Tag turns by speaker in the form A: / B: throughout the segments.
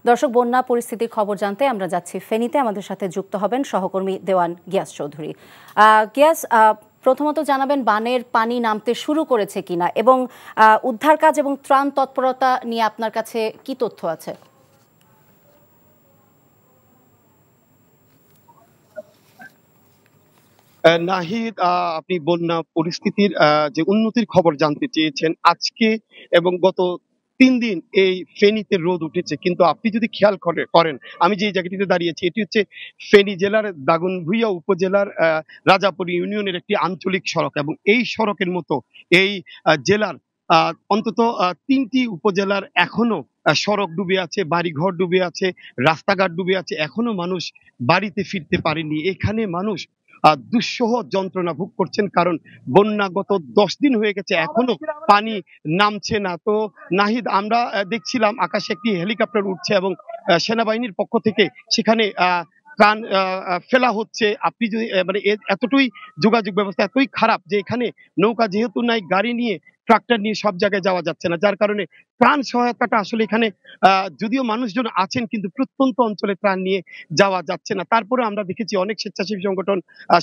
A: দর্শক, বন্যা পরিস্থিতির খবর জানতে আমরা যাচ্ছি ফেনীতে। আমাদের সাথে যুক্ত হবেন সহকর্মী দেওয়ান গিয়াস চৌধুরী। গিয়াস, প্রথমত জানাবেন বানের পানি নামতে শুরু করেছে কিনা এবং উদ্ধার কাজ এবং ত্রাণ তৎপরতা নিয়ে আপনার কাছে কি তথ্য আছে?
B: নাহিদ, আপনি বন্যা পরিস্থিতির যে উন্নতির খবর জানতে চেয়েছেন। আজকে এবং গত ৩ দিন এই ফেনীতে রোদ উঠেছে, কিন্তু আপনি যদি খেয়াল করেন, আমি যে জায়গাটিতে দাঁড়িয়েছি এটি হচ্ছে ফেনী জেলার দাগনভূঞা উপজেলার রাজাপুর ইউনিয়নের একটি আঞ্চলিক সড়ক, এবং এই সড়কের মতো এই জেলার অন্তত ৩টি উপজেলার এখনো সড়ক ডুবে আছে, বাড়িঘর ডুবে আছে, রাস্তাঘাট ডুবে আছে, এখনো মানুষ বাড়িতে ফিরতে পারেনি। এখানে মানুষ দুঃসহ যন্ত্রণা ভোগ করছেন, কারণ বন্যা গত 10 দিন হয়ে গেছে, এখনো পানি নামছে না। তো নাহিদ, আমরা দেখছিলাম আকাশে একটি হেলিকপ্টার উঠছে এবং সেনাবাহিনীর পক্ষ থেকে সেখানে ত্রাণ ফেলা হচ্ছে। আপনি যদি মানে এতটুই যোগাযোগ ব্যবস্থা এতই খারাপ যে এখানে নৌকা যেহেতু নাই, গাড়ি নিয়ে ট্রাক্টর নিয়ে সব জায়গায় যাওয়া যাচ্ছে না, যার কারণে ত্রাণ সহায়তাটা আসলে এখানে যদিও মানুষজন আছেন, কিন্তু প্রত্যন্ত অঞ্চলে ত্রাণ নিয়ে যাওয়া যাচ্ছে না। তারপরে আমরা দেখেছি অনেক স্বেচ্ছাসেবী সংগঠন,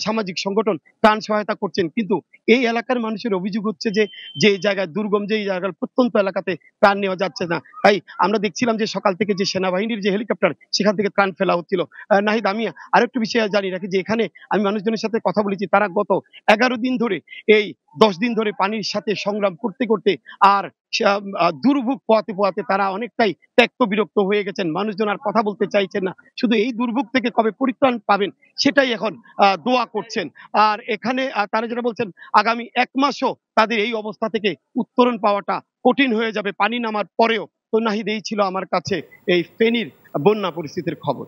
B: সামাজিক সংগঠন ত্রাণ সহায়তা করছেন, কিন্তু এই এলাকার মানুষের অভিযোগ হচ্ছে যে যে জায়গায় দুর্গম, যে জায়গার প্রত্যন্ত এলাকাতে ত্রাণ নেওয়া যাচ্ছে না। তাই আমরা দেখছিলাম যে সকাল থেকে যে সেনাবাহিনীর যে হেলিকপ্টার সেখান থেকে ত্রাণ ফেলা হচ্ছিল। নাহিদ, আমি আরেকটু বিষয় জানি রাখি যে এখানে আমি মানুষজনের সাথে কথা বলেছি, তারা গত 11 দিন ধরে, এই 10 দিন ধরে পানির সাথে সংগ্রাম করতে করতে আর দুর্ভোগ পোহাতে পোহাতে তারা অনেকটাই ত্যক্ত বিরক্ত হয়ে গেছেন। মানুষজন আর কথা বলতে চাইছেন না, শুধু এই দুর্ভোগ থেকে কবে পরিত্রাণ পাবেন সেটাই এখন দোয়া করছেন। আর এখানে তারা যেটা বলছেন, আগামী 1 মাসও তাদের এই অবস্থা থেকে উত্তরণ পাওয়াটা কঠিন হয়ে যাবে পানি নামার পরেও। তো নাহিদ, এই ছিল আমার কাছে এই ফেনীর বন্যা পরিস্থিতির খবর।